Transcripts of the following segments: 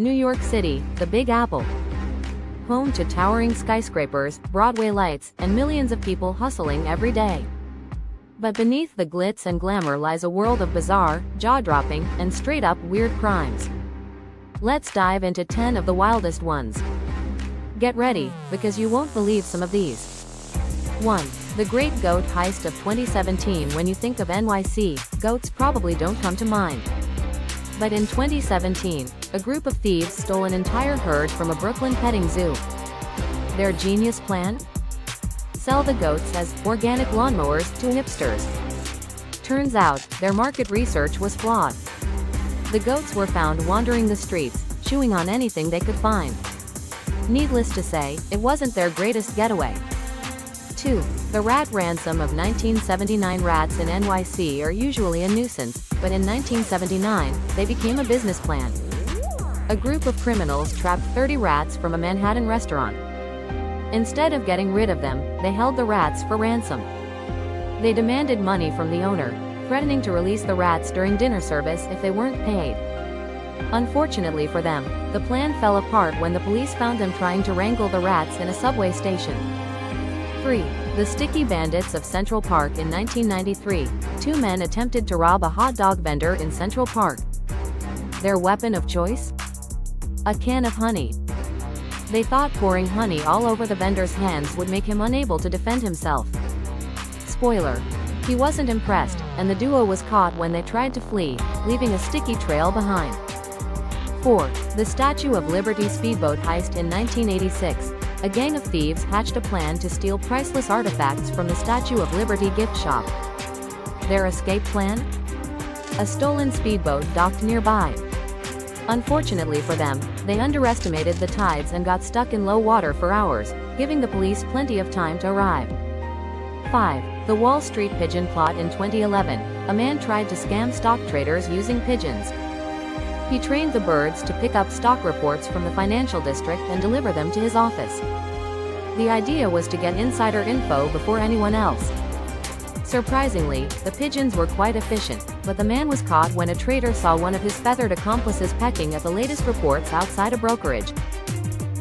New York City, the Big Apple. Home to towering skyscrapers, Broadway lights, and millions of people hustling every day. But beneath the glitz and glamour lies a world of bizarre, jaw-dropping, and straight-up weird crimes. Let's dive into 10 of the wildest ones. Get ready, because you won't believe some of these. 1. The Great Goat Heist of 2017. When you think of NYC, goats probably don't come to mind. But in 2017, a group of thieves stole an entire herd from a Brooklyn petting zoo. Their genius plan? Sell the goats as organic lawnmowers to hipsters. Turns out, their market research was flawed. The goats were found wandering the streets, chewing on anything they could find. Needless to say, it wasn't their greatest getaway. 2. The Rat Ransom of 1979. Rats in NYC are usually a nuisance, but in 1979, they became a business plan. A group of criminals trapped 30 rats from a Manhattan restaurant. Instead of getting rid of them, they held the rats for ransom. They demanded money from the owner, threatening to release the rats during dinner service if they weren't paid. Unfortunately for them, the plan fell apart when the police found them trying to wrangle the rats in a subway station. 3. The Sticky Bandits of Central Park. In 1993, two men attempted to rob a hot dog vendor in Central Park. Their weapon of choice? A can of honey. They thought pouring honey all over the vendor's hands would make him unable to defend himself. Spoiler: he wasn't impressed, and the duo was caught when they tried to flee, leaving a sticky trail behind. 4. The Statue of Liberty Speedboat Heist. In 1986, a gang of thieves hatched a plan to steal priceless artifacts from the Statue of Liberty gift shop. Their escape plan? A stolen speedboat docked nearby. Unfortunately for them, they underestimated the tides and got stuck in low water for hours, giving the police plenty of time to arrive. 5. The Wall Street Pigeon Plot. In 2011, a man tried to scam stock traders using pigeons. He trained the birds to pick up stock reports from the financial district and deliver them to his office. The idea was to get insider info before anyone else. Surprisingly, the pigeons were quite efficient, but the man was caught when a trader saw one of his feathered accomplices pecking at the latest reports outside a brokerage.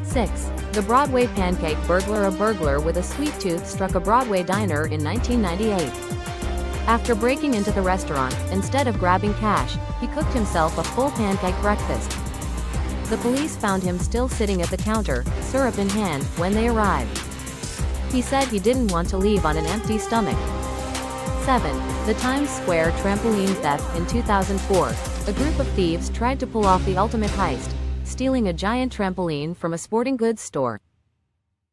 6. The Broadway Pancake Burglar. A burglar with a sweet tooth struck a Broadway diner in 1998. After breaking into the restaurant, instead of grabbing cash, he cooked himself a full pancake breakfast. The police found him still sitting at the counter, syrup in hand, when they arrived. He said he didn't want to leave on an empty stomach. 7. The Times Square Trampoline Theft. In 2004, a group of thieves tried to pull off the ultimate heist, stealing a giant trampoline from a sporting goods store.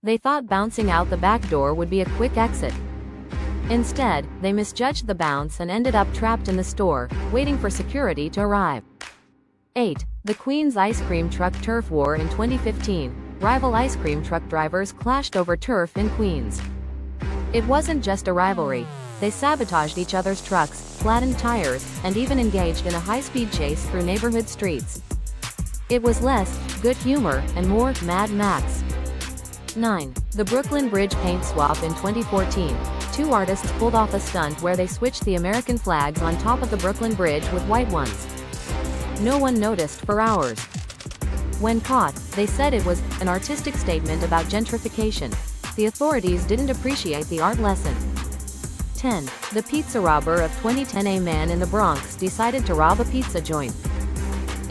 They thought bouncing out the back door would be a quick exit. Instead, they misjudged the bounce and ended up trapped in the store, waiting for security to arrive. 8. The Queens Ice Cream Truck Turf War. In 2015, rival ice cream truck drivers clashed over turf in Queens. It wasn't just a rivalry. They sabotaged each other's trucks, flattened tires, and even engaged in a high-speed chase through neighborhood streets. It was less good humor and more Mad Max. 9. The Brooklyn Bridge Paint Swap. In 2014, two artists pulled off a stunt where they switched the American flags on top of the Brooklyn Bridge with white ones. No one noticed for hours. When caught, they said it was an artistic statement about gentrification. The authorities didn't appreciate the art lesson. 10. The Pizza Robber of 2010. A man in the Bronx decided to rob a pizza joint.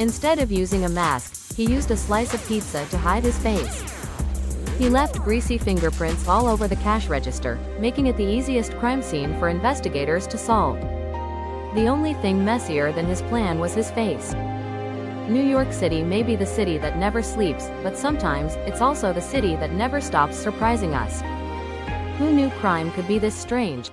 Instead of using a mask, he used a slice of pizza to hide his face. He left greasy fingerprints all over the cash register, making it the easiest crime scene for investigators to solve. The only thing messier than his plan was his face. New York City may be the city that never sleeps, but sometimes, it's also the city that never stops surprising us. Who knew crime could be this strange?